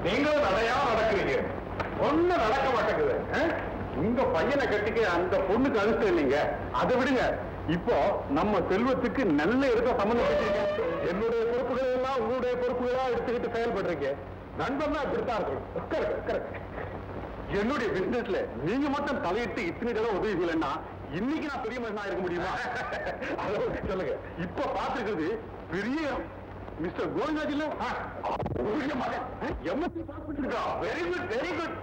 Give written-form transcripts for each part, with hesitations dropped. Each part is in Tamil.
நீங்களும் நடையா நடக்கிறீங்க, ஒண்ணு நடக்க மாட்டேங்குது. உங்க பையனை கட்டிக்க அந்த பொண்ணுக்கு அதிர்ஷ்டம் இல்லைங்க. அதை விடுங்க, இப்போ நம்ம செல்வத்துக்கு நல்ல இருக்க சம்பந்தப்பட்டீங்க. என்னுடைய பொறுப்புகளை எல்லாம் உங்களுடைய பொறுப்புகளா எடுத்துக்கிட்டு செயல்படுறீங்க. நண்பன் தான் இப்படித்தான் இருக்கணும். என்னுடைய பிசினஸ்ல நீங்க மட்டும் தலையிட்டு இத்தனை தடவை உதவி செய்யலன்னா இன்னைக்கு நான் பெரிய மனுஷனா இருக்க முடியுமா? அதை சொல்லுங்க. இப்ப பாத்துக்கிறது பெரிய மிஸ்டர் கோவிந்தாஜ் இல்ல, எம்எஸ்சி பாஸ் பண்ணிருக்கா. Very good, very good.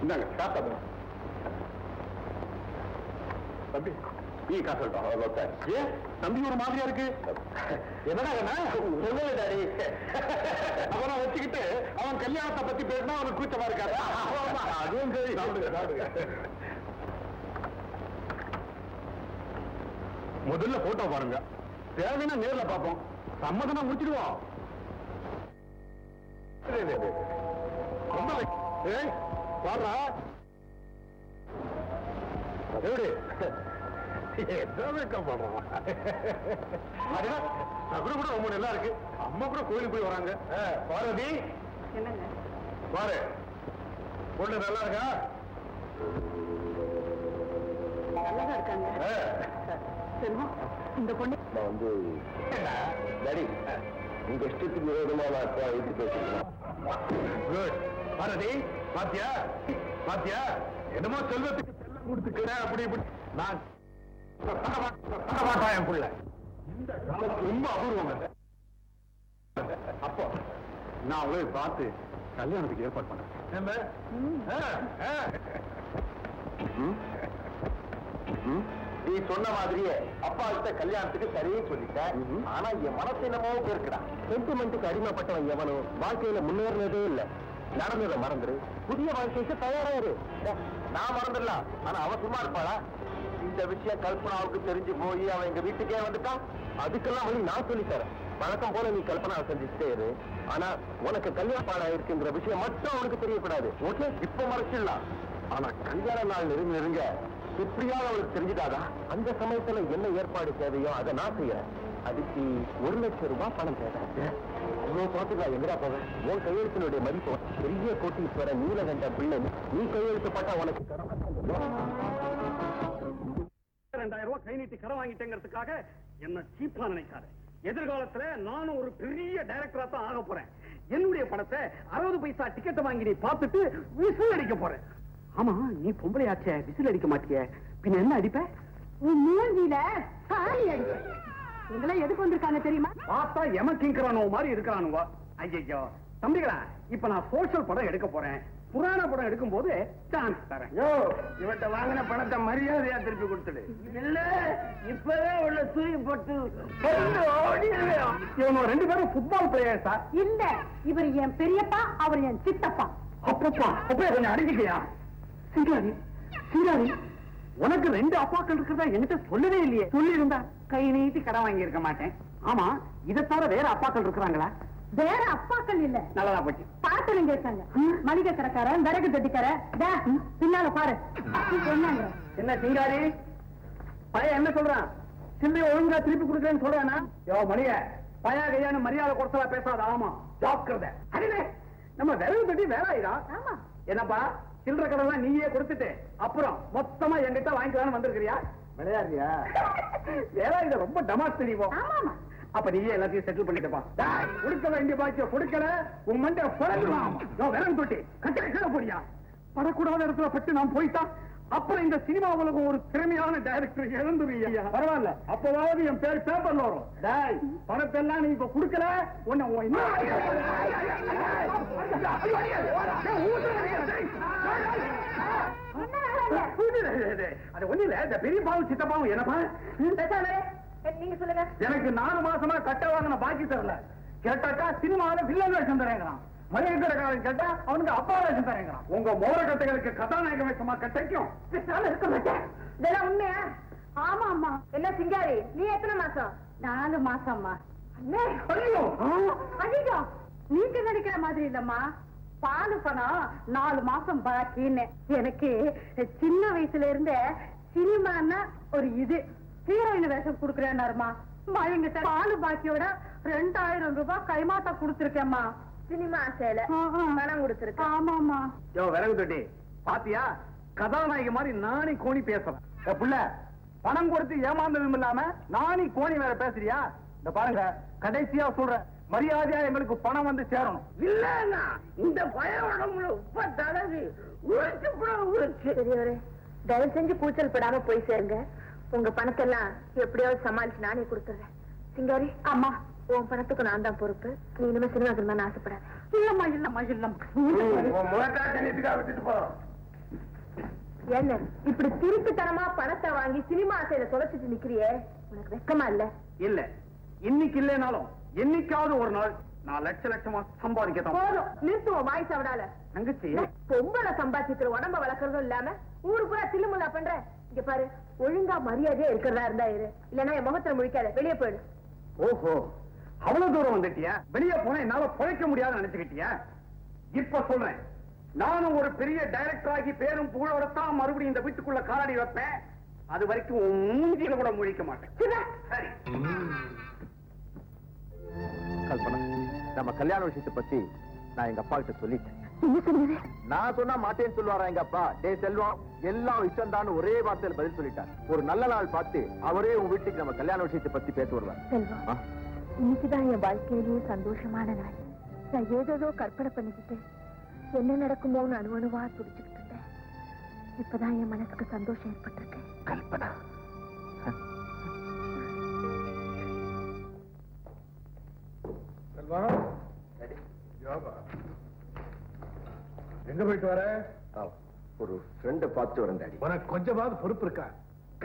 இந்தாங்க காசு. தம்பி நீ காசு சொல்லிட்டோம். ஏன் தம்பி ஒரு மாதிரியா இருக்கு? என்னடா சொல்லி அவனை வச்சுக்கிட்டு அவன் கல்யாணத்தை பத்தி பேசினா அவனுக்கு கூச்சமா இருக்காரு. அதுவும் சரி, முதல்ல போட்டோ பாருங்க, தேவைன்னா நேர்ல பார்ப்போம், சம்மதமா முடிச்சிடுவோம். பாடுறா கூட ரொம்ப நல்லா இருக்கு. அம்மா கூட கோயிலுக்கு போய் வராங்க. பார்வதி பாரு, பொண்ணு நல்லா இருக்கா? இந்த பொண்ணு வந்து உங்க இஷ்டத்துக்கு விரோதமா நான் எடுத்து பேசுறேன். பாரதி பாத்தியா பாத்தியா, என்னமோ செல்வத்துக்கு செல்லம் கொடுத்துக்கிறேன் அப்படி இப்படி. நான் மாட்டான் என் பிள்ளை. இந்த காலத்துக்கு ரொம்ப அபூர்வம் இல்லை. அப்போ நான் அவளை பார்த்து கல்யாணத்துக்கு ஏற்பாடு பண்ணேன். நீ சொன்ன மாதிரியே அப்பா கிட்ட கல்யாணத்துக்கு சரியே சொல்லிட்டேன். ஆனா என் மனசு என்னமோ இருக்கிறான். சென்டிமெண்ட்டுக்கு அடிமைப்பட்டவன் எவனும் வாழ்க்கையில முன்னேறினதே இல்லை. நடந்ததை மறந்துரு, புதிய வாழ்க்கைக்கு தயாராயிரு. நான் மறந்துடலாம், ஆனா அவ சும்மா இருப்பாளா? இந்த விஷயம் கல்பனாவுக்கு தெரிஞ்சு போய் அவன் எங்க வீட்டுக்கே வந்துட்டான். அதுக்கெல்லாம் வழி நான் சொல்லித்தரேன். வழக்கம் போல நீ கல்பனாவை செஞ்சுட்டே இரு. ஆனா உனக்கு கல்யாண பாடம் இருக்குங்கிற விஷயம் மட்டும் அவனுக்கு தெரியக்கூடாது. ஓகே, இப்ப மறைச்சிடலாம். ஆனா கல்யாண நாள் நெருங்க எப்படியாவது அவளுக்கு தெரிஞ்சுட்டாதா? அந்த சமயத்துல என்ன ஏற்பாடு தேவையோ அதை நான் செய்யறேன். அதுக்கு 1 லட்சம் ரூபாய் பணம் தேவை. அவ்வளவு பார்த்துக்கலாம். எங்கடா போவேன்? உன் கையெழுத்தினுடைய மதிப்பு பெரிய கோட்டீஸ்வர நீலகண்ட பிள்ளை. நீ கையெழுத்து பட்டா உனக்கு 2000 ரூபாய் கை நீட்டி கடன் வாங்கிட்டேங்கிறதுக்காக என்ன சீப்பா நினைக்காரு. எதிர்காலத்துல நானும் ஒரு பெரிய டைரக்டரா தான் ஆக போறேன். என்னுடைய பணத்தை 60 பைசா டிக்கெட்டை வாங்கி நீ பார்த்துட்டு விசில் அடிக்க போறேன். ஆமா, நீ பொம்பளையாச்சே, விசில் அடிக்க மாட்டிய, பின்ன என்ன அடிப்ப? உன் மூஞ்சில சாணி அடிப்ப. இதெல்லாம் எதுக்கு வந்திருக்காங்க தெரியுமா? பார்த்தா எமக்கிங்கிறானோ மாதிரி இருக்கிறானுவா. ஐயோ தம்பிகளா, இப்ப நான் சோஷியல் படம் எடுக்க போறேன். புராண படம் எடுக்கும் போது சான்ஸ் தரேன். இவட்ட வாங்கின பணத்தை மரியாதையா திருப்பி கொடுத்துடு. இல்ல இப்பவே உள்ள தூக்கி போட்டு இவங்க 2 பேரும் ஃபுட்பால் பிளேயர்ஸா? இல்ல, இவர் என் பெரியப்பா, அவர் என் சித்தப்பா. அப்பப்பா அப்ப கொஞ்சம் அடிச்சுக்கியா? சீராரி சீராரி, உனக்கு 2 அப்பாக்கள் இருக்கிறதா என்கிட்ட சொல்லவே இல்லையே. சொல்லி இருந்தா கை நீட்டி கடன் வாங்கி இருக்க மாட்டேன். ஆமா, இதை தவிர வேற அப்பாக்கள் இருக்கிறாங்களா? வேற அப்பாக்கள் இல்ல. நல்லதா போச்சு. பாட்டுங்க இருக்காங்க. மளிகை கடைக்காரன், விறகு தட்டிக்கார, பின்னால பாரு. என்னங்க என்ன சிங்காரி பையன் என்ன சொல்றான்? சில்லைய ஒழுங்கா திருப்பி கொடுக்கறேன்னு சொல்றானா? யோ மணிய, பையா கையான மரியாதை கொடுத்தலா பேசாத. ஆமா, ஜாக்கிரதை. அடிலே, நம்ம விறகு தட்டி வேற ஆயிடா. ஆமா. என்னப்பா, சில்லற கடலாம் நீயே கொடுத்துட்டு அப்புறம் மொத்தமா என்கிட்ட வாங்கிக்கலான்னு வந்திருக்கிறியா? விளையாடுறியா? வேற இத ரொம்ப டமாஸ் தெரியும். ஆமா, அப்ப நீயே எல்லாத்தையும் செட்டில் பண்ணிட்டப்பா. கொடுக்க வேண்டிய பாக்கிய கொடுக்கல, உன் மண்டை விரல் தொட்டி கட்ட கீழே போறியா? படக்கூடாத இடத்துல பட்டு நான் போயிட்டா அப்புறம் இந்த சினிமா உலகம் ஒரு திறமையான டைரக்டர் இழந்துருவியா? பரவாயில்ல, அப்பவாவது என் பேர் பேப்பர்ல வரும். டாய், பணத்தெல்லாம் நீ இப்ப கொடுக்கல உன்னை அது ஒண்ணு இல்ல. இந்த பெரியப்பாவும் சித்தப்பாவும் என்னப்பா நீங்க சொல்லுங்க. எனக்கு 4 மாசமா கட்ட வாங்கின பாக்கி தரல. கேட்டாக்கா சினிமாவில வில்லன் வேஷம் தரேங்கிறான். மளிகை கடைக்காரன் கேட்டா அவனுக்கு அப்பா வேஷம் தரேங்கிறான். உங்க மோர கட்டைகளுக்கு கதாநாயக வேஷமா கட்டைக்கும் இருக்க மாட்டேன். இதெல்லாம் உண்மையா? ஆமா அம்மா. என்ன சிங்காரி, நீ எத்தனை மாசம்? 4 மாசம்மா. ஐயோ, நீங்க நினைக்கிற மாதிரி இல்லம்மா. பாலு பணம் 4 மாசம் பாக்கின்னு. எனக்கு சின்ன வயசுல இருந்த சினிமான்னா ஒரு இது. ஹீரோயின் வேஷம் கொடுக்குறேன்னாருமா. என்கிட்ட பாலு பாக்கியோட 2000 ரூபாய் கைமாத்தா கொடுத்திருக்கேம்மா. சினிமா சேலை பணம் கொடுத்திருக்கேன். ஆமாமா. விறகு தொட்டி பாத்தியா, கதாநாயகி மாதிரி நானி கோணி பேசுறேன். புள்ள பணம் கொடுத்து ஏமாந்ததும் இல்லாம நானி கோணி வேற பேசுறியா? இந்த பாருங்க, கடைசியா சொல்ற, மரியாதையா எங்களுக்கு பணம் வந்து சேரணும். இல்லன்னா இந்த பயணம் தடவி பெரியவரே, தயவு செஞ்சு கூச்சல் படாம போய் சேருங்க. உங்க பணத்தெல்லாம் எப்படியாவது சமாளிச்சு நானே கொடுத்துறேன். சிங்காரி, அம்மா, உன் பணத்துக்கு நான் தான் பொறுப்பு. நீ இனிமே சினிமா சினிமா ஆசைப்படாத. இல்லம்மா இல்லம்மா இல்லம்மா. விட்டுட்டு போறோம். என்ன இப்படி திருட்டுத்தனமா பணத்தை வாங்கி சினிமா ஆசையில தொலைச்சிட்டு நிக்கிறியே, உனக்கு வெக்கமா இல்ல? இல்ல, இன்னைக்கு இல்லைனாலும் என்னைக்காவது ஒரு நாள் நான் லட்சமா சம்பாதிக்கத்தான். போதும், நிறுத்துவோம் வாய் சவடால. தங்கச்சி, பொம்பளை சம்பாதிக்கிற உடம்ப வளர்க்கறதும் இல்லாம ஊரு பூரா தில்லுமுல்லா பண்ற. இங்க பாரு, ஒழுங்கா மரியாதையா இருக்கிறதா இருந்தா இரு, இல்லன்னா என் முகத்துல முழிக்காத, வெளியே போயிடு. ஓஹோ, அவ்வளவு தூரம் வந்துட்டியா? வெளியே போனா என்னால பொழைக்க முடியாதுன்னு நினைச்சுக்கிட்டியா? இப்ப சொல்றேன், நானும் ஒரு பெரிய டைரக்டர் ஆகி பேரும் புகழோடத்தான் மறுபடியும் இந்த வீட்டுக்குள்ள காலடி வைப்பேன். அது வரைக்கும் உன் மூஞ்சியில கூட முழிக்க மாட்டேன். சரி. கல்பனா, நம்ம கல்யாண விஷயத்தை பத்தி நான் எங்க அப்பா கிட்ட சொல்லிட்டேன். நான் சொன்னா மாட்டேன்னு சொல்லுவாரா எங்க அப்பா? டே செல்வம், எல்லாம் இஷ்டம் தான் ஒரே வார்த்தையில பதில் சொல்லிட்டார். ஒரு நல்ல நாள் பார்த்து அவரே உன் வீட்டுக்கு நம்ம கல்யாண விஷயத்தை பத்தி பேச வருவார். செல்வம், இன்னைக்குதான் என் வாழ்க்கையிலேயே சந்தோஷமான நாள். நான் ஏதோ கற்பனை பண்ணிக்கிட்டு என்ன நடக்குமோன்னு அணுவணுவா துடிச்சுக்கிட்டு இருந்தேன். இப்பதான் என் மனசுக்கு சந்தோஷம் ஏற்பட்டிருக்கு. கல்பனா, எங்க போயிட்டு வர? ஒரு ஃப்ரெண்ட பார்த்து வரேன் டாடி. உனக்கு கொஞ்சமாவது பொறுப்பு இருக்கா?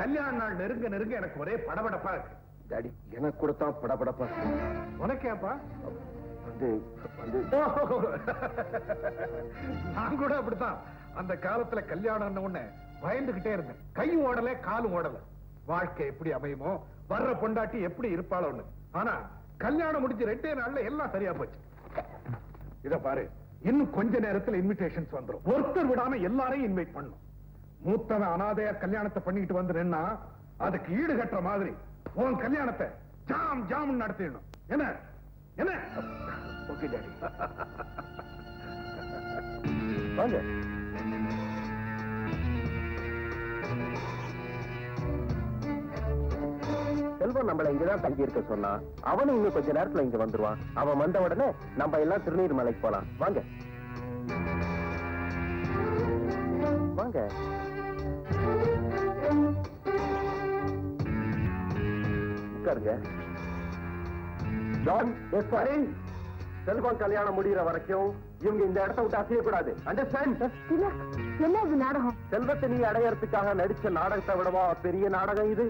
கல்யாண நாள் நெருங்க நெருங்க எனக்கு ஒரே படபடப்பா இருக்கு. டாடி, எனக்கு கூட தான் படபடப்பா. உனக்கேப்பா? வந்து வந்து நான் கூட அப்படித்தான். அந்த காலத்துல கல்யாணம் உடனே பயந்துகிட்டே இருந்தேன். கையும் ஓடல, காலும் ஓடல. வாழ்க்கை எப்படி அமையுமோ, வர்ற பொண்டாட்டி எப்படி இருப்பாளோன்னு. ஆனா கல்யாணம் முடிஞ்சு 2 நாள்ல எல்லாம் சரியா போச்சு. இத பாரு, இன்னும் கொஞ்ச நேரத்துல இன்விடேஷன்ஸ் வந்துரும். ஒருத்தர் விடாம எல்லாரையும் இன்வைட் பண்ணும். மூத்தவன் அனாதையா கல்யாணத்தை பண்ணிட்டு வந்து நின்னா அதுக்கு ஈடு கட்டுற மாதிரி உன் கல்யாணத்தை ஜாம் ஜாம் நடத்திடணும். என்ன என்ன? Okay daddy. வாங்க. செல்வம் நம்மள இங்கதான் தங்கி இருக்க சொன்னா, அவனும் இன்னும் கொஞ்ச நேரத்துல இங்க வந்துருவான். அவன் வந்த உடனே நம்ம எல்லாம் திருநீர் மலைக்கு போலாம். வாங்க வாங்க. உட்காருங்க. ஜான், செல்வம் கல்யாணம் முடிகிற வரைக்கும் இவங்க இந்த இடத்தை விட்டு அசையக்கூடாது. அண்டர்ஸ்டாண்ட்? என்ன இது நாடகம்? செல்வத்தை நீ அடையறதுக்காக நடிச்ச நாடகத்தை விடவா பெரிய நாடகம் இது?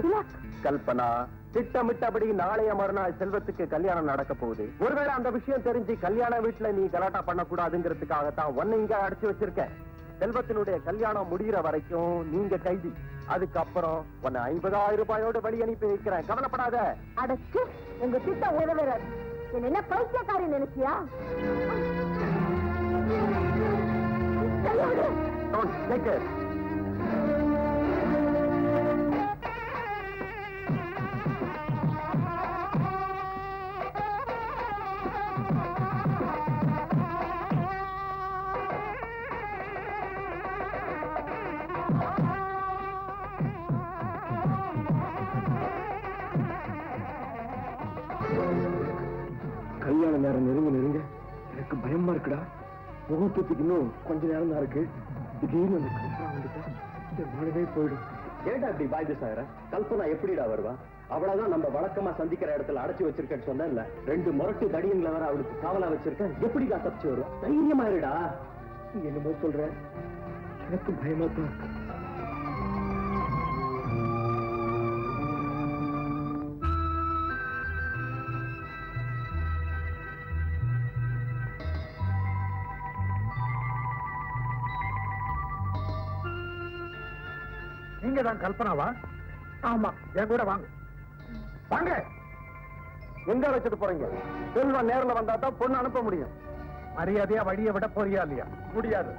கல்பனா, திட்டமிட்டபடி நாளைய மறுநாள் செல்வத்துக்கு கல்யாணம் நடக்க போகுது. ஒருவேளை அந்த விஷயம் தெரிஞ்சு கல்யாண வீட்டுல நீ கலாட்டா பண்ணக்கூடாதுங்கிறதுக்காகத்தான் உன்னை இங்க அடைச்சு வச்சிருக்கேன். செல்வத்தினுடைய கல்யாணம் முடிகிற வரைக்கும் நீங்க கைதி. அதுக்கப்புறம் உன்னை 50,000 ரூபாயோட வழி அனுப்பி வைக்கிறேன். கவலைப்படாத. அடச்சு, உங்க திட்டம் உதவுறாரு. என்ன பைத்தியக்காரி நினைச்சியா? Don't take it. கல்யாண நேரம் நெருங்க எனக்கு பயமா இருக்குடா. முகூர்த்தத்துக்கு இன்னும் கொஞ்ச நேரம் தான் இருக்கு. திடீர்னு அந்த கல்பனா வந்துட்டா இந்த மானவே போயிடும். ஏண்டா இப்படி பாய்து சார? கல்பனா எப்படிடா வருவா? அவளதான் நம்ம வழக்கமா சந்திக்கிற இடத்துல அடைச்சு வச்சிருக்கேன்னு சொன்ன. 2 முரட்டு தடியங்களை வேற அவளுக்கு காவலா வச்சிருக்கேன். எப்படிடா தப்பிச்சு வரும்? தைரியமா இருடா. நீ என்னமோ சொல்ற, எனக்கு பயமா தான் இருக்கு. நீங்க தான் கல்பனாவா? ஆமா. என் கூட வாங்க. வாங்க. எங்க வச்சுட்டு போறீங்க? செல்வம் நேர்ல வந்தா தான் பொண்ணு அனுப்ப முடியும். மரியாதையா வழியை விட போறியா இல்லையா? முடியாது.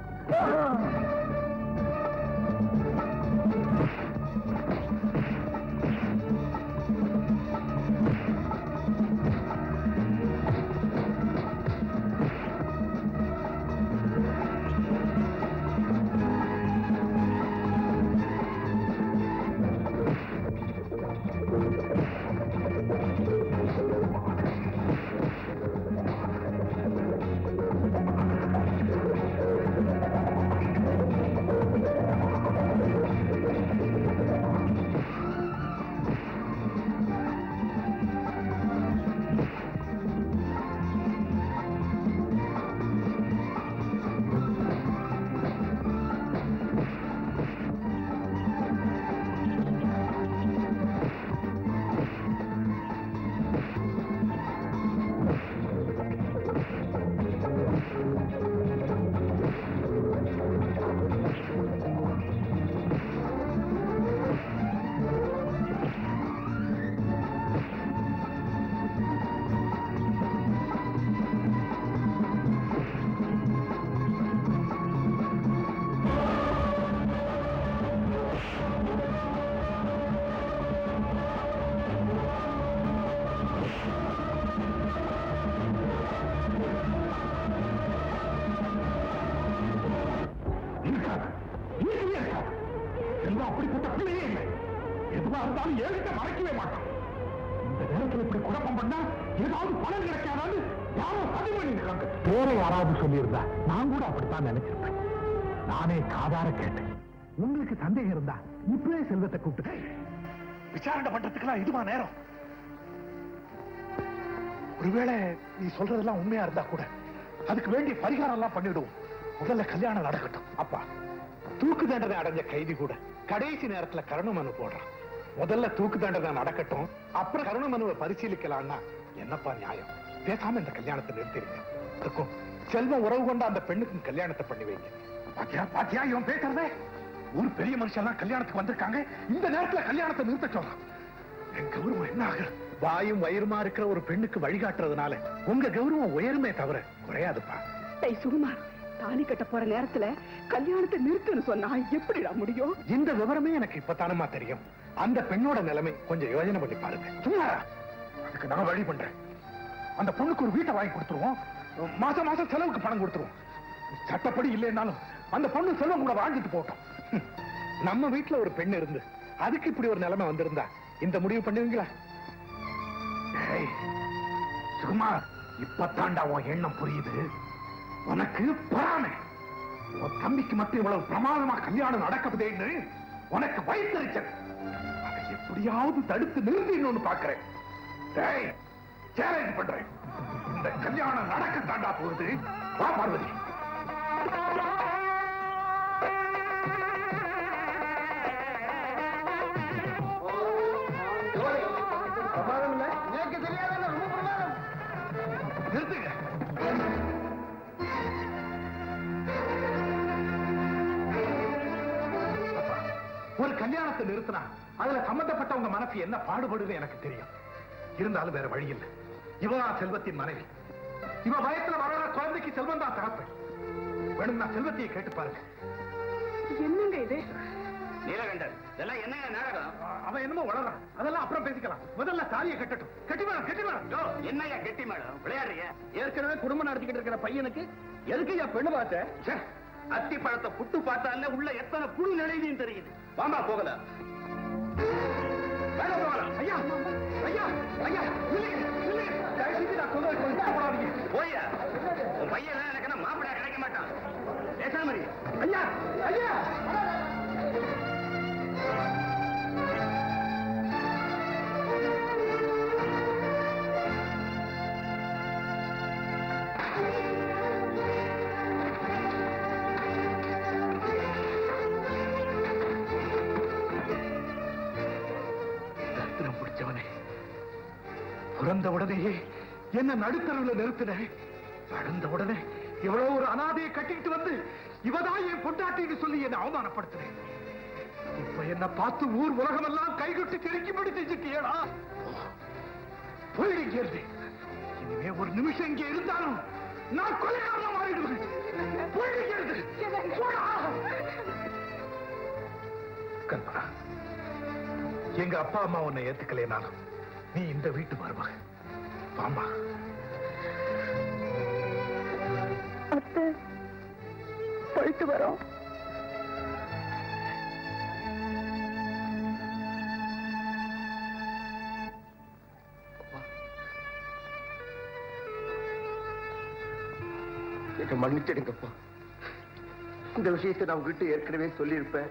அப்படிப்பட்ட பிள்ளையே இல்லை. எதுவா இருந்தாலும் ஏழுட்ட மறைக்கவே மாட்டான். இந்த நேரத்தில் இப்படி குழப்பம் பண்ணா ஏதாவது பலன் கிடைக்காதான்னு யாரோ சதி பண்ணிருக்காங்க. வேற யாராவது சொல்லியிருந்தா நான் கூட அப்படித்தான் நினைச்சிருப்பேன். நானே காதார கேட்டேன். உங்களுக்கு சந்தேகம் இருந்தா இப்பவே செல்வத்தை கூப்பிட்டு விசாரணை பண்றதுக்கெல்லாம் இதுவா நேரம்? ஒருவேளை நீ சொல்றதெல்லாம் உண்மையா இருந்தா கூட அதுக்கு வேண்டிய பரிகாரம் எல்லாம் பண்ணிடுவோம். முதல்ல கல்யாணம் நடக்கட்டும். அப்பா, தூக்கு தண்டனை அடைஞ்ச கைதி கூட கடைசி நேரத்துல கருணை மனு போடுறான். முதல்ல தூக்கு தண்டனை நடக்கட்டும், அப்புறம் கருணை மனுவை பரிசீலிக்கலாம்னா என்னப்பா நியாயம்? பேசாம இந்த கல்யாணத்தை நிறுத்திருங்க. இருக்கும் செல்வம் உறவு கொண்ட அந்த பெண்ணுக்கு கல்யாணத்தை பண்ணி வைங்க. பாத்தியா பாத்தியா இவன் பேசுறதே? ஒரு பெரிய மனுஷன் கல்யாணத்துக்கு வந்திருக்காங்க, இந்த நேரத்துல கல்யாணத்தை நிறுத்த சொல்றான். என் கௌரவம் என்ன ஆகுது? வாயும் வயிறுமா இருக்கிற ஒரு பெண்ணுக்கு வழிகாட்டுறதுனால உங்க கௌரவம் உயருமே தவிர குறையாதுப்பா. சுகுமார், தாலி கட்ட போற நேரத்துல கல்யாணத்தை நிறுத்துன்னு சொன்னா எப்படிடா முடியும்? இந்த விவரமே எனக்கு இப்பதானமா தெரியும். அந்த பெண்ணோட நிலைமை கொஞ்சம் யோசனை பண்ணி பாருங்க. சும்மாரா, அதுக்கு நான் வழி பண்றேன். அந்த பொண்ணுக்கு ஒரு வீட்டை வாங்கி கொடுத்துருவோம். மாசம் மாசம் செலவுக்கு பணம் கொடுத்துருவோம். சட்டப்படி இல்லைன்னாலும் அந்த பொண்ணு செல்வம் கூட வாழ்ந்துட்டு போட்டோம். நம்ம வீட்டுல ஒரு பெண் இருந்து அதுக்கு இப்படி ஒரு நிலைமை வந்திருந்தா இந்த முடிவு பண்ணுவீங்களா? சுகுமார், இப்பத்தாண்டா உன் எண்ணம் புரியுது. உனக்கு பொறாமை. உன் தம்பிக்கு மட்டும் இவ்வளவு பிரமாதமா கல்யாணம் நடக்குதுன்னு உனக்கு வைத்திருச்சது. அதை எப்படியாவது தடுத்து நிறுத்தின்னு பாக்குறேன். சேலஞ்ச் பண்றேன். இந்த கல்யாணம் நடக்கத்தாண்டா போகுது. வா பார்வதி. நிறுத்துங்க. ஒரு கல்யாணத்தை நிறுத்தினா அதுல சம்பந்தப்பட்டவங்க மனசு என்ன பாடுபடுது எனக்கு தெரியும். இருந்தாலும் வேற வழி இல்லை. இவனா செல்வத்தின் மனைவி. இவ வயசுல வளர குழந்தைக்கு செல்வம் தான் தகப்பேன். வேணும் நான் செல்வத்தையே கேட்டு பாருங்க. என்னங்க இது? நீலகண்டன், இதெல்லாம் என்ன நாடகம்? அவன் என்னமோ வளரான். அதெல்லாம் அப்புறம் பேசிக்கலாம். முதல்ல தாலியை கட்டட்டும். கட்டி மேடம், கட்டி மேடம். என்னையா கெட்டி மேடம் விளையாடுறீங்க? ஏற்கனவே குடும்பம் நடத்திக்கிட்டு இருக்கிற பையனுக்கு எதுக்கு என் பெண்ணு பார்த்த? அத்தி பழத்தை புட்டு பார்த்தாலே உள்ள எத்தனை புழு நிலையும் தெரியுது. வாமா போகலாம். ஐயா ஐயா ஐயா, போயா, உன் பையன் எனக்கு மாப்பிள்ளை கிடைக்க மாட்டான். பேசாம ஐயா ஐயா. பிறந்த உடனேயே என்ன நடுத்தரவுல நிறுத்தின. வளர்ந்த உடனே இவ்வளவு ஒரு அனாதையை கட்டிட்டு வந்து இவதான் என் பொண்டாட்டின்னு சொல்லி என்ன அவமானப்படுத்தினேன். இப்ப என்ன பார்த்து ஊர் உலகம் எல்லாம் கைகொட்டி திருக்கிபடி செஞ்சுட்டியடா. போயிடுங்க. இனிமே ஒரு நிமிஷம் இங்கே இருந்தாலும் நான் கொலைகாரனா மாறிடுவேன். போயிடுங்க. கல்பனா, எங்க அப்பா அம்மா உன்னை ஏத்துக்கலைனாலும் நீ இந்த வீட்டு மருமக. வாமா. அத்தை, போயிட்டு வரோம். என்ன மன்னிச்சிடுங்கப்பா. இந்த விஷயத்தை நான் உங்ககிட்ட ஏற்கனவே சொல்லியிருப்பேன்.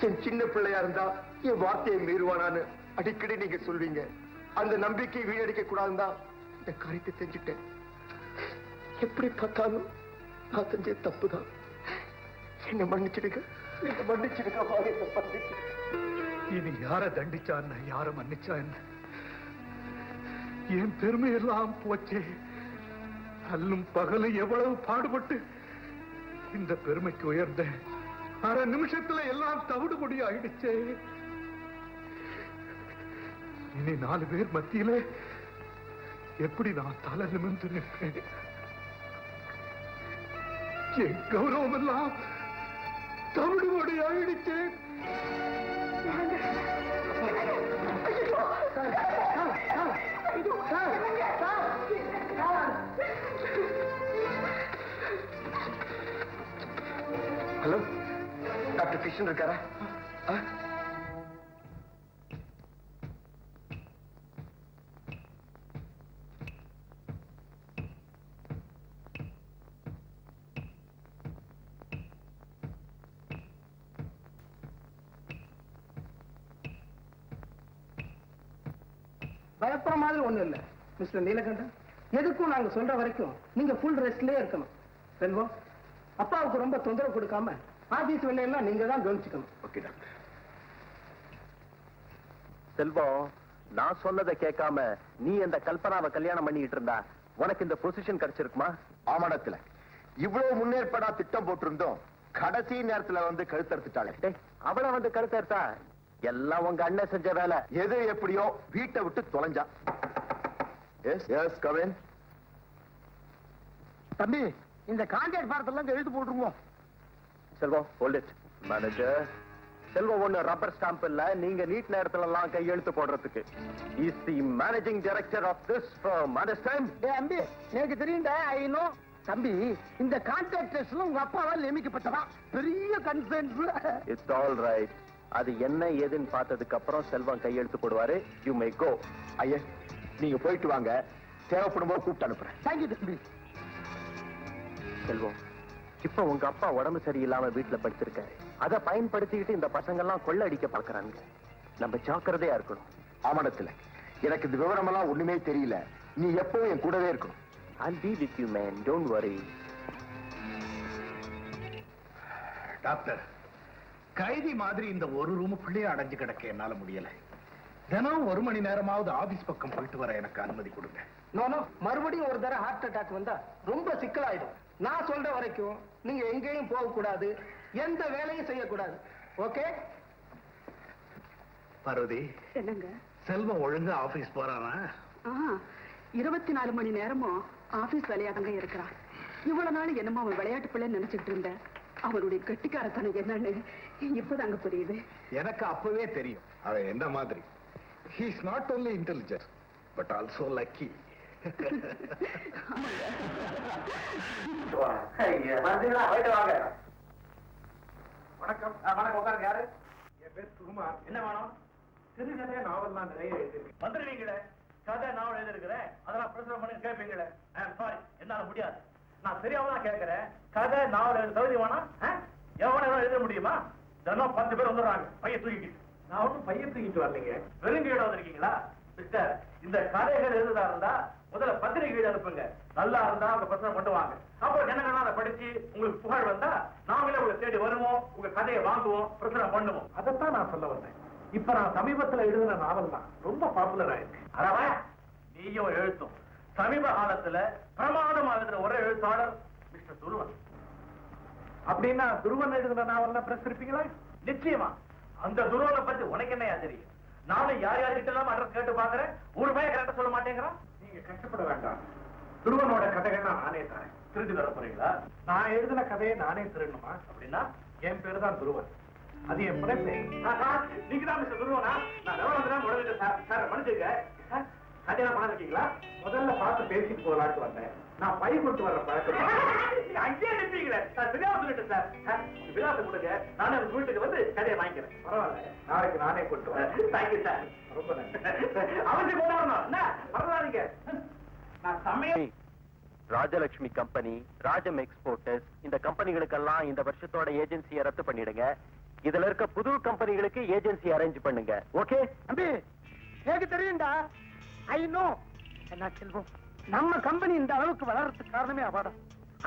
என் சின்ன பிள்ளையா இருந்தா என் வார்த்தையை மீறுவானான்னு அடிக்கடி நீங்க சொல்வீங்க. அந்த நம்பிக்கை வீணடிக்க கூடாதுன்னு தான் இந்த காரியத்தை செஞ்சுட்டேன். எப்படி பார்த்தாலும் நான் செஞ்ச தப்புதான். என்ன மன்னிச்சிடுங்க. என்ன மன்னிச்சிடுங்க. இனி யார தண்டிச்சா என்ன, யார மன்னிச்சா என்ன? என் பெருமையெல்லாம் போச்சே. அல்லும் பகலும் எவ்வளவு பாடுபட்டு இந்த பெருமைக்கு உயர்ந்த அரை நிமிஷத்துல எல்லாம் தவிடுபடி ஆயிடுச்சே. இனி 4 பேர் மத்தியில எப்படி நான் தலை நிமிர்ந்து நிற்பேன்? என் கௌரவம் எல்லாம் தவிடுபடி ஆயிடுச்சே. ஹலோ, டாக்டர் கிருஷ்ணன் இருக்காரா? பயப்படுற மாதிரி ஒண்ணும் இல்ல மிஸ்டர் நீலகண்டன். எதுக்கும் நாங்க சொல்ற வரைக்கும் நீங்க ஃபுல் ரெஸ்ட்லயே இருக்கணும். செல்வம், அப்பாவுக்கு ரொம்ப தொந்தரவு கொடுக்காம ஆபீஸ் வேலையெல்லாம் நீங்க தான் கவனிச்சுக்கணும். Okay doctor. செல்வம், நான் சொன்னதை கேட்காம நீ இந்த கல்பனாவை கல்யாணம் பண்ணிட்டு இருந்தா உனக்கு இந்த பொசிஷன் கிடைச்சிருக்குமா? ஆமாடத்துல இவ்வளவு முன்னேற்பாடா திட்டம் போட்டிருந்தோம், கடைசி நேரத்துல வந்து கழுத்தறுத்துட்டாளே. அவளை வந்து கழுத்தறுத்தா எல்லாம் உங்க அண்ணன் செஞ்ச வேலை. எது எப்படியோ வீட்டை விட்டு தொலைஞ்சா. S S Kavin. தம்பி, இந்த கான்ட்ராக்ட் பாரத்தெல்லாம் எழுத்து போட்டுருவோம். செல்வம், ஹோல்ட் இட். மேனேஜர், செல்வம் ஒண்ணு ரப்பர் ஸ்டாம்ப் இல்ல, நீங்க நீட் நேரத்துல எல்லாம் கையெழுத்து போடுறதுக்கு. Is the managing director of this firm. Understand? தம்பி, எனக்கு தெரியும்டா, ஐ நோ. தம்பி, இந்த கான்ட்ராக்டர்ஸ்ல உங்க அப்பாவால் நியமிக்கப்பட்டதா பெரிய கன்ஃபரன்ஸ். It's all right. அது என்ன ஏதுன்னு பார்த்ததுக்கு அப்புறம் செல்வம் கையெழுத்து போடுவாரு. யூ மே கோ. ஐயா, நீங்க போயிட்டு வாங்க, தேவைப்படும் போது கூப்பிட்டு அனுப்புறேன். தேங்க்யூ தம்பி. செல்வம், இப்ப உங்க அப்பா உடம்பு சரியில்லாம வீட்டுல படுத்திருக்காரு. அதை பயன்படுத்திக்கிட்டு இந்த பசங்க எல்லாம் கொள்ள அடிக்க பாக்குறாங்க. நம்ம ஜாக்கிரதையா இருக்கணும். ஆமாடத்துல எனக்கு இந்த விவரம் எல்லாம் ஒண்ணுமே தெரியல. நீ எப்பவும் என் கூடவே இருக்கணும். I'll be with you, man. Don't worry. Doctor, கைதி மாதிரி இந்த ஒரு ரூமுக்குள்ளே அடைஞ்சு கிடக்க என்னால முடியல. தினம் 1 மணி நேரமாவது ஆபீஸ் பக்கம் போயிட்டு வர எனக்கு அனுமதி கொடுங்க. நோ, மறுபடியும் ஒரு தடவை ஹார்ட் அட்டாக் வந்தா ரொம்ப சிக்கலாயிடும். நான் சொல்ற வரைக்கும் நீங்க எங்கேயும் போக கூடாது, எந்த வேலையும் செய்யக்கூடாது. ஓகே? பார்வதி, என்னங்க? செல்வம் ஒழுங்கா ஆபீஸ் போறானா? 24 மணி நேரமும் ஆபீஸ் வேலையாதங்க இருக்கிறான். இவ்வளவு நாள் என்னமோ அவன் விளையாட்டு பிள்ளை நினைச்சிட்டு இருந்தேன். அவனுடைய கெட்டிக்காரத்தனம் என்னன்னு இப்பதாங்க புரியுது. எனக்கு அப்பவே தெரியும் அவன் என்ன மாதிரி. He is not only intelligent but also lucky. வணக்கம். வணக்கம், உட்காருங்க. யாரு? என் பேர் சுகுமார். என்ன வேணும்? சிறுகதை நாவல்லாம் நிறைய எழுதிருக்கேன். வந்துருவீங்களே, கதை நாவல் எழுதிருக்கிறேன், அதெல்லாம் பிரசுரம் பண்ணி கேட்பீங்களே. சாரி, என்னால முடியாது. நான் தெரியாம தான் கேட்கிறேன். கதை நாவல் எழுத தகுதி வேணா? எவனோ எழுத முடியுமா? தினம் 10 பேர் வந்துடுறாங்க பையன் தூக்கிக்கிட்டு. நான் ஒன்றும் பையன் தூக்கிட்டு வரலைங்க. வெறுங்கீட வந்திருக்கீங்களா? சிஸ்டர், இந்த கதைகள் எழுதுதா இருந்தா முதல்ல பத்திரிகை அனுப்புங்க. நல்லா இருந்தா அவங்க பிரச்சனை பண்ணுவாங்க. அப்போ ஜனங்கள்லாம் அதை படிச்சு உங்களுக்கு புகழ் வந்தா நாங்களே உங்களை தேடி வருவோம், உங்க கதையை வாங்குவோம், பிரச்சனை பண்ணுவோம். அதைத்தான் நான் சொல்ல வந்தேன். இப்ப நான் சமீபத்துல எழுதின நாவல் தான் ரொம்ப பாப்புலர் ஆயிருக்கு. அறவா, நீயும் எழுத்தும் சமீப காலத்துல பிரமாதமா எழுதுற ஒரே எழுத்தாளர் மிஸ்டர் துருவன். அப்படின்னா துருவன் எழுதின நாவல்லாம் பிரஸ் இருப்பீங்களா? நிச்சயமா. அந்த துருவனை பத்தி உனக்கு என்ன தெரியும்? நானும் யார் யார்கிட்ட எல்லாம் அட்ரஸ் கேட்டு பாக்குறேன், ஒரு பையன் கரெக்டா சொல்ல மாட்டேங்கிறான். நீங்க கஷ்டப்பட வேண்டாம். துருவனோட கதைகள் நானே தரேன். திருடி தர போறீங்களா? நான் எழுதின கதையை நானே திருடணுமா? அப்படின்னா என் பேரு தான் துருவன். அது என் பிறப்பே. நீங்க தான் மிஸ்டர் துருவனா? நான் ரவணந்திரம் உடனே சார் மன்னிச்சுங்க. கதையெல்லாம் பண்ண இருக்கீங்களா? முதல்ல பார்த்து பேசிட்டு போகலாட்டு வந்தேன். நான் பை கொண்டு வர்ற பழக்கம். அங்கேயே நிற்பீங்களே சார். விழாவை சொல்லிட்டேன் சார். விழாவை கொடுங்க, நானே உங்க வீட்டுக்கு வந்து கதையை வாங்கிக்கிறேன். பரவாயில்ல, நாளைக்கு நானே கொண்டு வரேன். Thank you sir. ரொம்ப நன்றி. அவசியம் கொண்டு வரணும். என்ன பரவாயில்லைங்க. நான் சமயம் ராஜலட்சுமி கம்பெனி, ராஜம் எக்ஸ்போர்ட்டர்ஸ், இந்த கம்பெனிகளுக்கெல்லாம் இந்த வருஷத்தோட ஏஜென்சியை ரத்து பண்ணிடுங்க. இதுல இருக்க புது கம்பெனிகளுக்கு ஏஜென்சி அரேஞ்ச் பண்ணுங்க. ஓகே தம்பி, எனக்கு தெரியும்டா, ஐ நோ. என்ன செல்வம், நம்ம கம்பெனி இந்த அளவுக்கு வளர்றதுக்கு காரணமே அவதான்.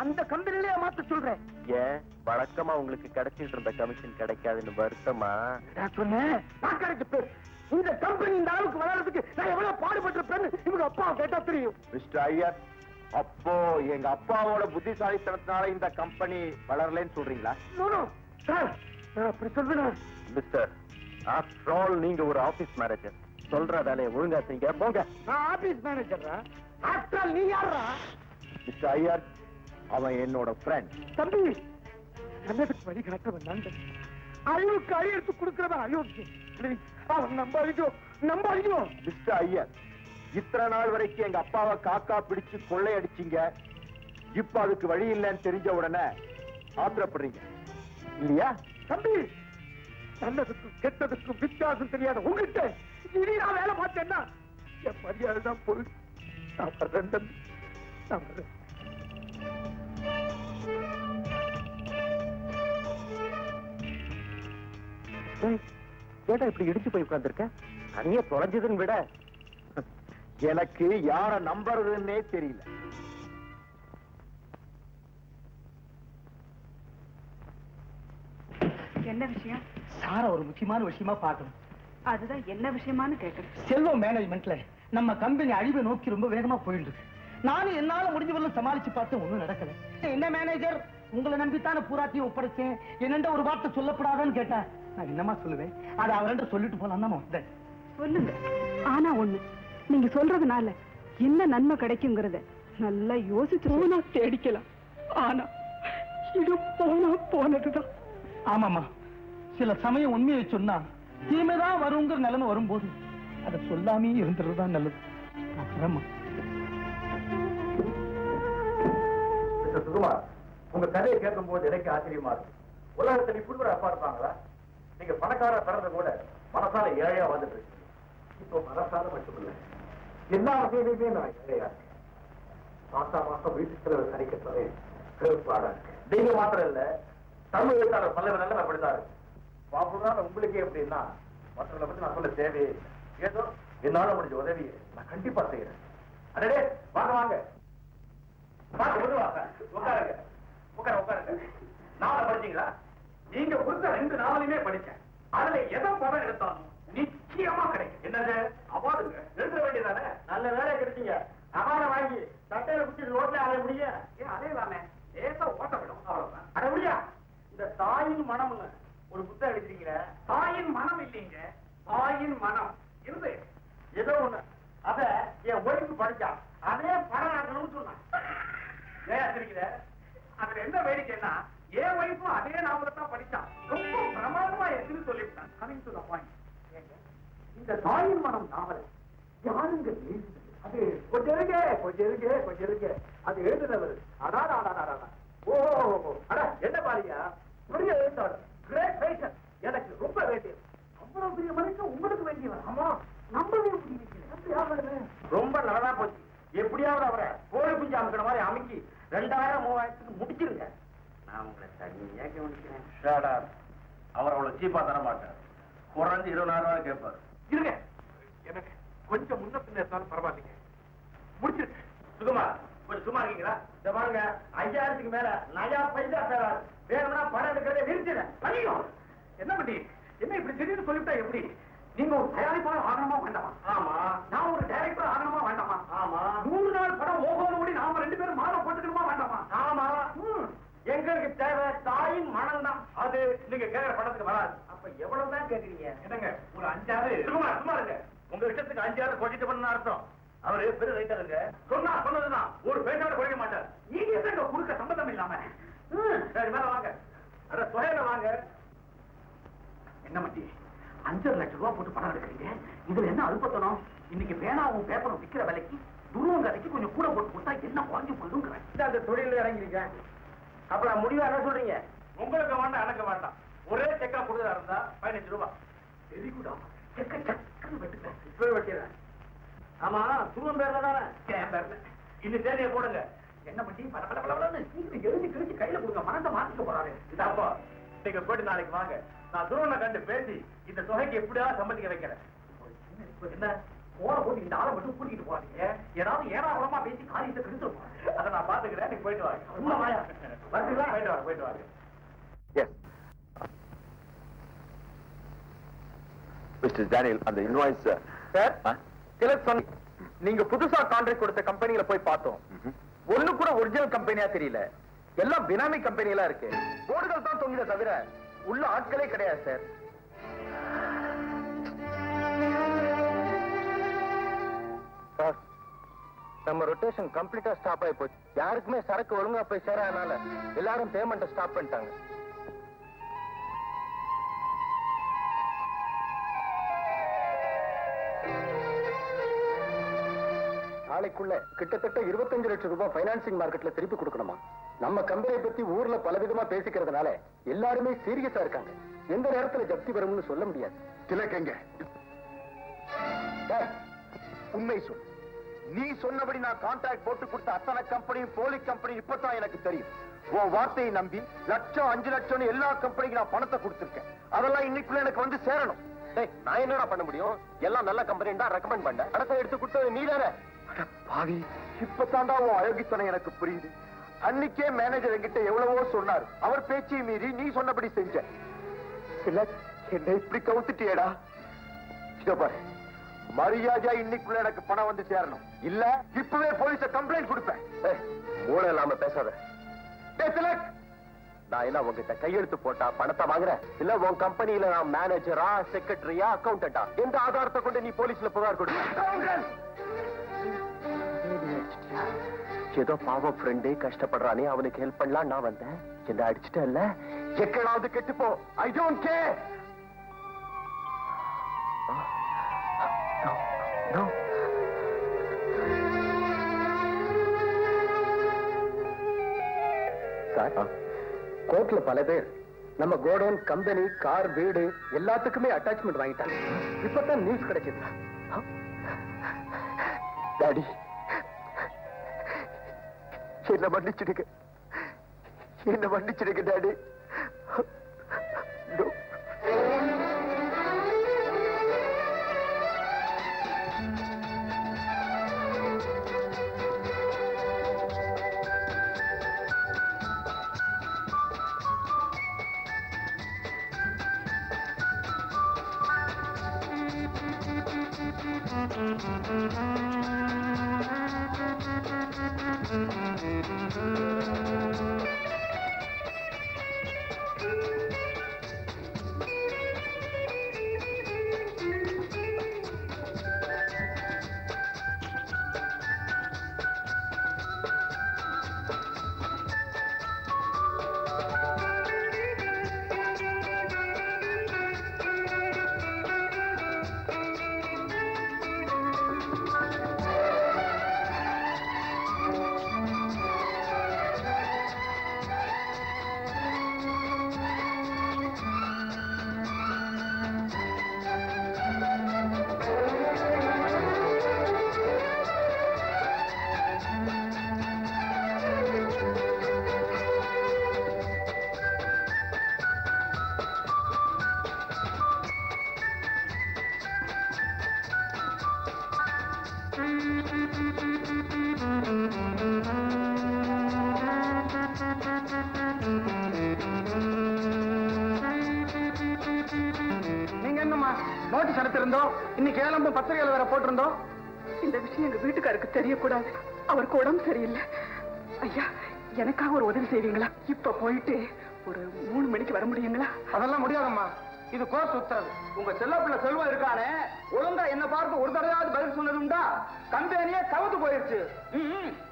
அந்த கம்பெனிலே மாத்த சொல்றேன். ஏன் வழக்கமா உங்களுக்கு கிடைச்சிட்டு இருந்த கமிஷன் கிடைக்காதுன்னு வருத்தமா? நான் சொன்னேன், பாக்கறதுக்கு பேர். இந்த கம்பெனி இந்த அளவுக்கு வளர்றதுக்கு நான் எவ்வளவு பாடுபட்டிருப்பேன்னு இவங்க அப்பா கேட்டா தெரியும். மிஸ்டர் ஐயர், அப்போ எங்க அப்பாவோட புத்திசாலித்தனத்தினால இந்த கம்பெனி வளரலன்னு சொல்றீங்களா? சார், நான் அப்படி சொல்றேன். மிஸ்டர், ஆஃப்டர் ஆல் நீங்க ஒரு ஆபீஸ் மேனேஜர். சொல்ற வேலையை ஒழுங்கா செய்யுங்க, போங்க. நான் ஆபீஸ் மேனேஜரா? ஆஃப்டர் நீ யாரா? மிஸ்டர் ஐயர், அவன் என்னோட ஃப்ரெண்ட். தம்பி, நல்லதுக்கு வழி காட்டவன் நண்பன். அறிவுக்கு அழியெடுத்து கொடுக்கிறவன் அயோக்கியம். அவன் நம்பாதீங்க. மிஸ்டர் ஐயர், இத்தனை நாள் வரைக்கும் எங்க அப்பாவை காக்கா பிடிச்சு கொள்ளையடிச்சீங்க. இப்ப அதுக்கு வழி இல்லைன்னு தெரிஞ்ச உடனே ஆத்திரப்படுறீங்க இல்லையா? தம்பி, நல்லதுக்கும் கெட்டதுக்கும் வித்தியாசம் தெரியாத உங்ககிட்ட இனி நான் வேலை பார்த்தேன்னா என் மரியாதை தான் போயிடும். நான் வர்றேன் தம்பி, நான் வர்றேன். ஏடா இப்படி இடிச்சு போய் உட்கார்ந்துருக்க? தனியா தொலைஞ்சதுன்னு விட எனக்கு யார நம்புறதுன்னே தெரியல. என்ன விஷயம்? சார ஒரு முக்கியமான விஷயமா பார்க்கணும். அதுதான் என்ன விஷயமான்னு கேட்கறேன். செல்வம் மேனேஜ்மெண்ட்ல நம்ம கம்பெனி அழிவை நோக்கி ரொம்ப வேகமா போயிடுது. நானும் என்னால முடிஞ்ச வரலும் சமாளிச்சு பார்த்து ஒண்ணும் நடக்கல. என்ன மேனேஜர், உங்களை நம்பித்தான பூராத்தையும் ஒப்படைச்சேன், என்னண்ட ஒரு வார்த்தை சொல்லப்படாதான்னு கேட்டா நான் என்னமா சொல்லுவேன்? அதை அவர்கிட்ட சொல்லிட்டு போலாம் தான். சொல்லுங்க. ஆனா ஒண்ணு, நீங்க சொல்றதுனால என்ன நன்மை கிடைக்குங்கிறத நல்லா யோசிச்சு போனா தேடிக்கலாம். ஆனா இது போனா போனதுதான். ஆமாமா, சில சமயம் உண்மையை சொன்னா தீமைதான் வருங்கிற நிலைமை வரும்போது அதை சொல்லாமே இருந்துறதுதான் நல்லது. அப்புறமா சுகுமார், உங்க கதையை கேட்கும் போது எனக்கு ஆச்சரியமா இருக்கு. உலகத்தில் இப்படி ஒரு அப்பா இருப்பாங்களா? நீங்க பணக்கார பிறந்த கூட மனசால ஏழையா வந்துட்டு இருக்கீங்க. இப்போ மனசால மட்டுமில்ல, எல்லா வகையிலுமே நான் ஏழையா இருக்கேன். மாசம் வீட்டுக்கு சரிக்கவே கருப்பாடா இருக்கு. நீங்க மாத்திரம் இல்ல, தமிழ் எழுத்தாளர் பல்லவர் நல்ல அப்படிதான் இருக்கு. பாப்புதான் உங்களுக்கே எப்படின்னா மற்றவங்களை பத்தி நான் சொல்ல தேவையே. ஏதோ என்னால முடிஞ்ச உதவியை நான் கண்டிப்பா செய்யறேன். அடடே வாங்க வாங்க, உட்காருங்க உட்காருங்க. நாவல படிச்சீங்களா? நீங்க கொடுத்த 2 நாவலையுமே படிச்சேன். அதுல எதை படம் எடுத்தாலும் நிச்சயமா கிடைக்கும். என்னது அவார்டுங்க, எழுத வேண்டியதானே? நல்ல வேலை கிடைச்சீங்க. அவார்டை வாங்கி சட்டையில குடிச்சு ரோட்ல அலைய முடிய அலையலாமே, லேசா ஓட்ட விடும், அவ்வளவுதான். அட முடியா, இந்த தாயின் மனம்னு ஒரு புத்தகம் எழுதிருக்கீங்க. தாயின் மனம் இல்லைங்க, தாயின் மனம் இருந்து ஏதோ ஒண்ணு. அத என் ஒய்ஃபு படிச்சா அதே படம் ஆக்கணும்னு சொன்னான். அதுல என்ன வேடிக்கைன்னா, என் ஒய்ஃபும் அதே நாவலத்தான் படிச்சான். ரொம்ப பிரமாதமா இருக்குன்னு சொல்லிவிட்டான். கமிங் டு தி பாயிண்ட், இந்த தாயின் மனம் நாவல் யாருங்க எழுதுனது? அது கொஞ்சம் இருக்கு. அது எழுதுனவர் ஓ அட என்ன பாருங்க, பெரிய எழுத்தாளர், கிரேட் ரைட்டர். எனக்கு ரொம்ப வேண்டியது. அவ்வளவு பெரிய மனுஷன் உங்களுக்கு வேண்டியவர். ஆமா, நம்பவே முடியல. ரொம்ப நல்லா போச்சு. எப்படியாவது அவரை கோழி குஞ்சு அமுக்கிற மாதிரி அமுக்கி 2000-3000 முடிச்சிருங்க. நான் உங்களை தனியா கவனிக்கிறேன். அவர் அவ்வளவு சீப்பா தர மாட்டார். குறைஞ்சு 20,000 கேட்பாரு. இருங்க, எனக்கு கொஞ்சம் முன்ன பின்ன இருந்தாலும் பரவாயில்லைங்க, முடிச்சிருக்க. சுகுமா, கொஞ்சம் சும்மா இருக்கீங்களா? இந்த பாருங்க, 5000க்கு மேல நயா பைசா தராது. வேணும்னா படம் எடுக்கிறதே நிறுத்திடுறேன். ஐயோ, என்ன பண்ணி என்ன இப்படி திடீர்னு சொல்லிவிட்டா எப்படி? நீங்க ஒரு தயாரிப்பாளர் ஆகணுமா வேண்டாமா? ஆமா. நான் ஒரு டைரக்டர் ஆகணுமா வேண்டாமா? ஆமா. 100 நாள் படம் ஓகோன்னு ஓடி நாம 2 பேரும் மாலை போட்டுக்கணுமா வேண்டாமா? ஆமா. எங்களுக்கு தேவை தாயின் மனம் தான். அது நீங்க கேட்கிற படத்துக்கு வராது. அப்ப எவ்வளவுதான் கேட்கறீங்க? என்னங்க, ஒரு 5-6 சும்மா இருங்க. உங்க இஷ்டத்துக்கு 5-6 கொட்டிட்டு பண்ண அர்த்தம். அவரு பெரிய ரைட்டருங்க, சொன்னதுதான். ஒரு பேச்சாட குறைக்க மாட்டார். நீங்க எங்க கொடுக்க சம்பந்தம் இல்லாம. சரி, மேல வாங்க. அட தொகையில வாங்க. என்ன மட்டி, 5 லட்சம் ரூபாய் போட்டு பணம் எடுக்கிறீங்க. இதுல என்ன அல்பத்தனம்? இன்னைக்கு பேனாவும் பேப்பரும் விற்கிற விலைக்கு துருவம் கதைக்கு கொஞ்சம் கூட போட்டு கொடுத்தா என்ன குறைஞ்சு போயிடுங்கிறேன். அந்த தொழில இறங்கிருக்கேன். அப்புறம் முடிவா என்ன சொல்றீங்க? உங்களுக்கு வேண்டாம், எனக்கு வேண்டாம். ஒரே செக்கா கொடுத்தா இருந்தா 15 ரூபாய். Very good. செக்க சக்கன்னு வெட்டுக்கிறேன். இப்பவே வெட்டிடுறேன். ஆமா, துருவம் பேர்ல தானே? என் பேர்ல. இன்னும் தேதியை போடுங்க. என்ன பண்ணி பல எழுதி கிழிச்சு கையில கொடுங்க. மனத்தை மாத்திக்க போறாரு. இதாப்பா, நீங்க போயிட்டு நாளைக்கு வாங்க. நான் துருவனை கண்டு பேசி இந்த தொகைக்கு எப்படியாவது சம்மதிக்க வைக்கிறேன். என்ன போன போது இந்த ஆளை மட்டும் கூட்டிட்டு போறீங்க? ஏதாவது ஏராளமா பேசி காரியத்தை கெடுத்துருப்போம். அதை நான் பாத்துக்கிறேன். நீங்க போயிட்டு வாங்க. போயிட்டு வாங்க. மிஸ்டர் டேனியல், அந்த இன்வாய்ஸ் சார், நீங்க புதுசா கான்ட்ராக்ட் கொடுத்த கம்பெனில போய் பார்த்தோம். ஒண்ணு கூட ஒரிஜினல் கம்பெனியா தெரியல. எல்லாம் பினாமி கம்பெனிலாம் இருக்கு. போர்டுகள் தான் தொங்கிட தவிர உள்ள ஆட்களே கிடையாது சார். சார், நம்ம ரொட்டேஷன் கம்ப்ளீட்டா ஸ்டாப் ஆகி போச்சு. யாருக்குமே சரக்கு ஒழுங்கா போய் சேராதனால எல்லாரும் பேமெண்ட்டை ஸ்டாப் பண்ணிட்டாங்க. நாளைக்குள்ள கிட்டத்தட்ட 25 லட்சம் ரூபாய் பைனான்சிங் மார்க்கெட்ல திருப்பி கொடுக்கணுமா? நம்ம கம்பெனியை பத்தி ஊர்ல பலவிதமா பேசிக்கிறதுனால எல்லாருமே சீரியஸா இருக்காங்க. எந்த நேரத்துல ஜப்தி வரும்னு சொல்ல முடியாது. திலக்கங்க, உண்மை சொல். நீ சொன்னபடி நான் கான்ட்ராக்ட் போட்டு கொடுத்த அத்தனை கம்பெனியும் போலி கம்பெனி இப்பதான் எனக்கு தெரியும். உன் வார்த்தையை நம்பி லட்சம் 5 லட்சம் எல்லா கம்பெனிக்கு நான் பணத்தை கொடுத்திருக்கேன். அதெல்லாம் இன்னைக்குள்ள எனக்கு வந்து சேரணும். நான் என்னடா பண்ண முடியும்? எல்லாம் நல்ல கம்பெனி தான் ரெக்கமெண்ட் பண்ண. பணத்தை எடுத்து கொடுத்தது நீ தானே. பாவி, இப்பதான்டா உன் அயோக்கித்தனம் எனக்கு புரியுது. அன்னைக்கே மேனேஜர் என்கிட்ட எவ்வளவோ சொன்னார். அவர் பேச்சை மீறி நீ சொன்னபடி செஞ்ச. என்ன இப்படி கவுத்துட்டியேடா. இதோ பாரு, மரியாதையா இன்னைக்குள்ள எனக்கு பணம் வந்து சேரணும். இல்ல இப்பவே போலீஸ கம்ப்ளைண்ட் கொடுப்பேன். மூளை இல்லாம பேசாத. நான் என்ன உங்ககிட்ட கையெழுத்து போட்டா பணத்தை வாங்குறேன்? இல்ல உன் கம்பெனியில நான் மேனேஜரா, செக்ரட்டரியா, அக்கௌண்டண்டா? எந்த ஆதாரத்தை கொண்டு நீ போலீஸ்ல புகார் கொடுக்க? ஏதோ பாவம் ஃப்ரெண்டு கஷ்டப்படுறானே, அவனுக்கு ஹெல்ப் பண்ணலாம் நான் வந்தேன். என்ன அடிச்சுட்டேன்ல, எக்கடாவது கெட்டுப்போ. I don't care. சார், கோர்ட்ல பல பேர் நம்ம கோடவுன், கம்பெனி, கார், வீடு எல்லாத்துக்குமே அட்டாச்மெண்ட் வாங்கிட்டாங்க. இப்பதான் நியூஸ் கிடைச்சது. டாடி, என்ன மன்னிச்சிடுங்க, என்ன மன்னிச்சிடுங்க டாடி. நோட்டீஸ் அனுப்பியிருந்தோம். இன்னைக்கு ஏழம்பு பத்திரிகையில வேற போட்டிருந்தோம். இந்த விஷயம் எங்க வீட்டுக்காருக்கு தெரியக்கூடாது. அவருக்கு உடம்பு சரியில்லை. ஐயா, எனக்காக ஒரு உதவி செய்வீங்களா? இப்ப போயிட்டு ஒரு 3 மணிக்கு வர முடியுங்களா? அதெல்லாம் முடியாதம்மா, இது கோர்ட் உத்தரவு. உங்க செல்ல பிள்ளை செல்வம் இருக்கானே, ஒழுங்கா என்ன பார்த்து ஒரு தடவையாவது பதில் சொன்னதுண்டா? கம்பெனியே கவுத்து போயிருச்சு.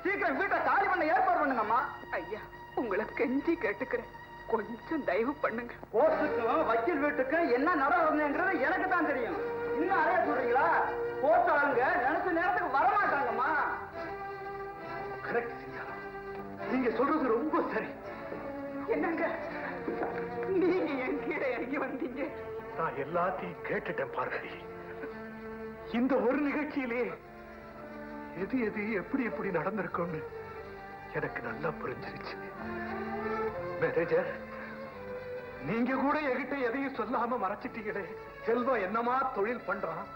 சீக்கிரம் வீட்டை காலி பண்ண ஏற்பாடு பண்ணுங்கம்மா. ஐயா, உங்களை கெஞ்சி கேட்டுக்கிறேன், கொஞ்சம் தயவு பண்ணுங்க. கோர்ட்டுக்கும் வக்கீல் வீட்டுக்கும் என்ன நடக்குதுங்கிறது எனக்கு தான் தெரியும். இன்னும் அறைய சொல்றீங்களா? கோர்ட் ஆளுங்க நினைச்ச நேரத்துக்கு வரமாட்டாங்கம்மா. கரெக்ட், நீங்க சொல்றது ரொம்ப சரி. என்னங்க நீங்க என் கீழே இறங்கி வந்தீங்க? நான் எல்லாத்தையும் கேட்டுட்டேன் பார்வதி. இந்த ஒரு நிகழ்ச்சியிலே எது எது எப்படி எப்படி நடந்திருக்கும்னு எனக்கு நல்லா புரிஞ்சிருச்சு. மேனேஜர், நீங்க கூட என்கிட்ட எதையும் சொல்லாம மறைச்சிட்டீங்களே. செல்வம் என்னமா தொழில் பண்றான்,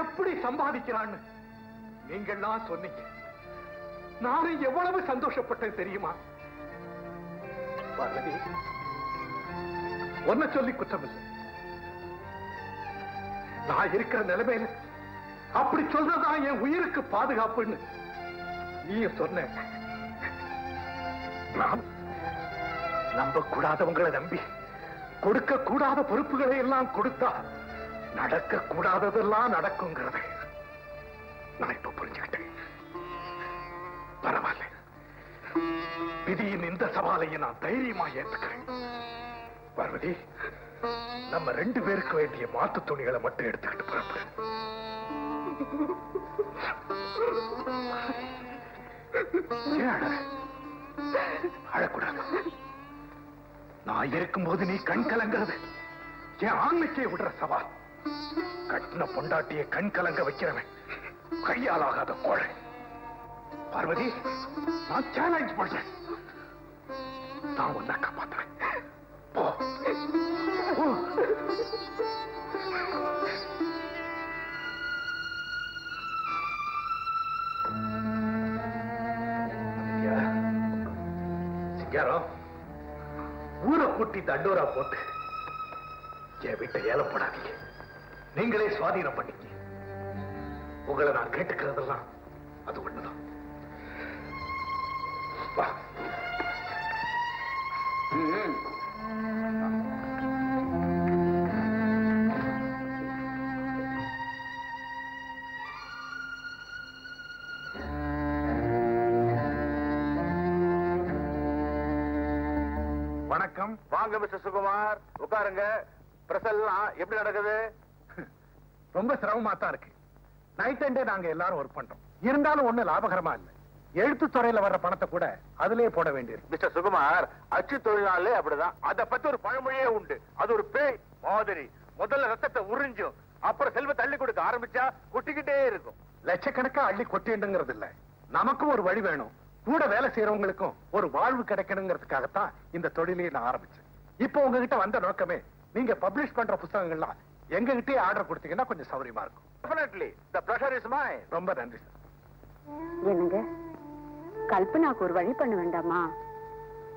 எப்படி சம்பாதிக்கிறான்னு நீங்கள்லாம் சொன்னீங்க. நானும் எவ்வளவு சந்தோஷப்பட்டேன் தெரியுமா? பார்வதி, ஒன்ன சொல்லி குற்றம் இல்லை. நான் இருக்கிற நிலைமையில அப்படி சொல்றதான் என் உயிருக்கு பாதுகாப்புன்னு நீயும் சொன்ன. நம்ப கூடாதவங்களை நம்பி கொடுக்க கூடாத பொறுப்புகளை எல்லாம் கொடுத்தா நடக்க கூடாததெல்லாம் நடக்குங்கிறத நான் இப்ப புரிஞ்சுக்கிட்டேன். பரவாயில்ல, விதியின் இந்த சவாலையை நான் தைரியமா ஏத்துக்கிறேன். பார்வதி, நம்ம 2 பேருக்கு வேண்டிய மாத்து துணிகளை மட்டும் எடுத்துக்கிட்டு புறப்படு. அழக்கூடாது. நான் இருக்கும்போது நீ கண் கலங்கிறது என் ஆண்மைக்கே விடுற சவால். கட்டின பொண்டாட்டியை கண் கலங்க வைக்கிறவன் கையால் ஆகாத கோழை. பார்வதி, நான் சேலஞ்ச் பண்றேன். நான் உன்னை காப்பாத்துறேன். போ. சிங்காரம், ஊரை கூட்டி தண்டோரா போட்டு என் வீட்டை ஏலம் போடாதீங்க. நீங்களே சுவாதீனம் பண்ணிக்க. உங்களை நான் கேட்டுக்கிறதெல்லாம் அது ஒண்ணுதான். வா. வணக்கம். வாங்க மிஸ்டர் சுகுமார், உட்காருங்க. பிரசல்லாம் எப்படி நடக்குது? ரொம்ப சிரமமா தான் இருக்கு. நைட் அண்டே நாங்க எல்லாரும் ஒர்க் பண்றோம். இருந்தாலும் ஒண்ணு லாபகரமா இல்ல. எழுத்து துறையில வர்ற பணத்தை கூட அதிலே போட வேண்டியிருக்கு. மிஸ்டர் சுகுமார், அச்சு தொழிலாளே அப்படிதான். அத பத்தி ஒரு பழமொழியே உண்டு. அது ஒரு பேய் மாதிரி. முதல்ல ரத்தத்தை உறிஞ்சும், அப்புறம் செல்வ தள்ளி கொடுக்க ஆரம்பிச்சா கொட்டிக்கிட்டே இருக்கும். லட்சக்கணக்கா அள்ளி கொட்டிண்டுங்கிறது இல்ல. நமக்கும் ஒரு வழி வேணும். கூட வேலை செய்யறவங்களுக்கும் ஒரு வாழ்வு கிடைக்கணுங்கிறதுக்காகத்தான் இந்த தொழிலையே நான் ஆரம்பிச்சேன். இப்போ உங்ககிட்ட வந்த நோக்கமே, நீங்க பப்ளிஷ் பண்ற புத்தகங்கள்லாம் எங்க கிட்டே ஆர்டர் கொடுத்தீங்கன்னா கொஞ்சம் சௌரியமா இருக்கும். Definitely, the pleasure is mine. ரொம்ப நன்றி சார். என்னங்க, கல்பனாக்கு ஒரு வழி பண்ண வேண்டாமா?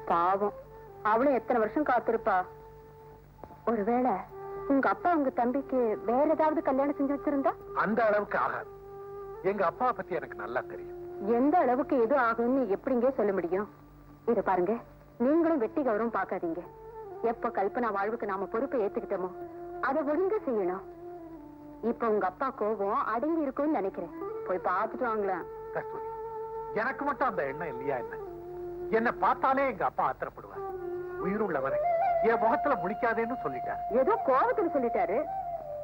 பாவம், அவளும் எத்தனை வருஷம் காத்திருப்பா. ஒருவேளை உங்க அப்பா உங்க தம்பிக்கு வேற ஏதாவது கல்யாணம் செஞ்சு வச்சிருந்தா? அந்த அளவுக்கு ஆகாது. எங்க அப்பா பத்தி எனக்கு நல்லா தெரியும். எந்த அளவுக்கு எது ஆகும்னு எப்படிங்க சொல்ல முடியும்? இத பாருங்க, நீங்களும் வெட்டி கௌரவம் பார்க்காதீங்க. எப்ப கல்பனா வாழ்வுக்கு நாம பொறுப்பை ஏத்துக்கிட்டோமோ அதை ஒழுங்கா செய்யணும். இப்ப உங்க அப்பா கோபம் அடங்கி இருக்கும்னு நினைக்கிறேன். போய் பார்த்துட்டு வாங்களேன். கஸ்தூரி, எனக்கு மட்டும் அந்த எண்ணம் இல்லையா என்ன? என்ன பார்த்தாலே எங்க அப்பா ஆத்திரப்படுவார். உயிருள்ளவரை என் முகத்துல முடிக்காதேன்னு சொல்லிட்டார். ஏதோ கோபத்துல சொல்லிட்டாரு.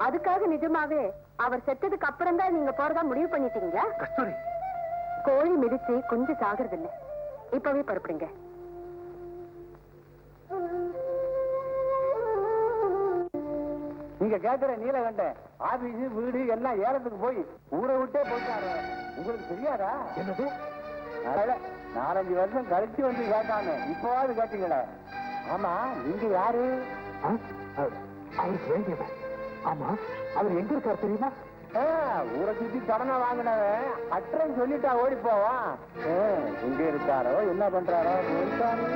அதுக்காக நிஜமாவே அவர் செத்ததுக்கு அப்புறம் தான் நீங்க போறதா முடிவு பண்ணிட்டீங்க? கஸ்தூரி, கோழி மிதிச்சு கொஞ்சம் சாகிறது இல்ல. இப்பவே பரப்புடுங்க. நீங்க கேட்கிற நீலகண்டன் ஆபீஸ் வீடு எல்லாம் ஏலத்துக்கு போய் ஊரை விட்டே போயிட்டாரு. உங்களுக்கு தெரியாதா? என்னது? 4-5 வருஷம் கழிச்சு வந்து கேட்டாங்க. இப்போவாது கேட்டீங்களே. ஆமா, நீங்க யாரு? அவருக்கு வேண்டியவன். ஆமா, அவர் எங்க இருக்கார் தெரியுமா? ஊரை சுத்தி கடனை வாங்கினவன் அட்ரஸ் சொல்லிட்டா ஓடி போவான். எங்க இருக்காரோ என்ன பண்றாரோ போயிட்டாரு.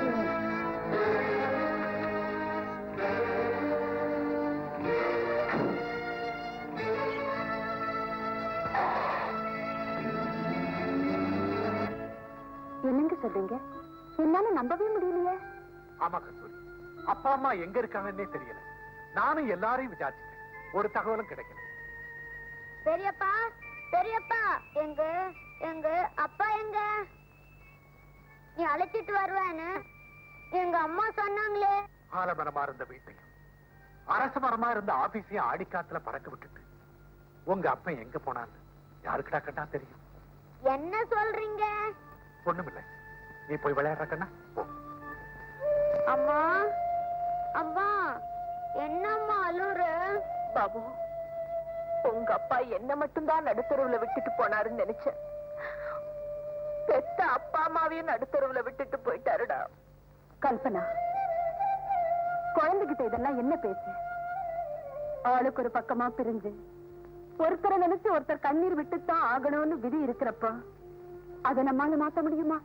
என்னங்க சொல்றீங்க? என்னால நம்பவே முடியலையே. ஆமா கஸ்தூரி, அப்பா அம்மா எங்க இருக்காங்கன்னே தெரியல. நானும் எல்லாரையும் விசாரிச்சிட்டேன், ஒரு தகவலும் கிடைக்கல. பெரியப்பா, பெரியப்பா, எங்க எங்க அப்பா எங்க? நீ அழைச்சிட்டு வருவேன்னு எங்க அம்மா சொன்னாங்களே. ஆலமரமா இருந்த வீட்டையும் அரச மரமா இருந்த ஆபீஸையும் ஆடிக்காத்துல பறக்க விட்டுட்டு உங்க அப்பா எங்க போனான்னு யாருக்கிட்டா கண்ணா தெரியும்? என்ன சொல்றீங்க? ஒண்ணுமில்லை, நீ போய் விளையாடுற கண்ணா. அம்மா, அம்மா, என்னம்மா அழுற? பாபு, உங்க அப்பா என்ன மட்டும்தான் நடுத்தருவுல விட்டுட்டு போனாருன்னு நினைச்சேன். பெத்த அப்பா அம்மாவையும் நடுத்தருவுல விட்டுட்டு போயிட்டாருடா. கல்பனா, குழந்தைகிட்ட இதெல்லாம் என்ன பேச்சு? ஆளுக்கு ஒரு பக்கமா பிரிஞ்சு ஒருத்தரை நினைச்சு ஒருத்தர் கண்ணீர் விட்டுத்தான் ஆகணும்னு விதி இருக்கிறப்ப அதை நம்மால மாத்த முடியுமா?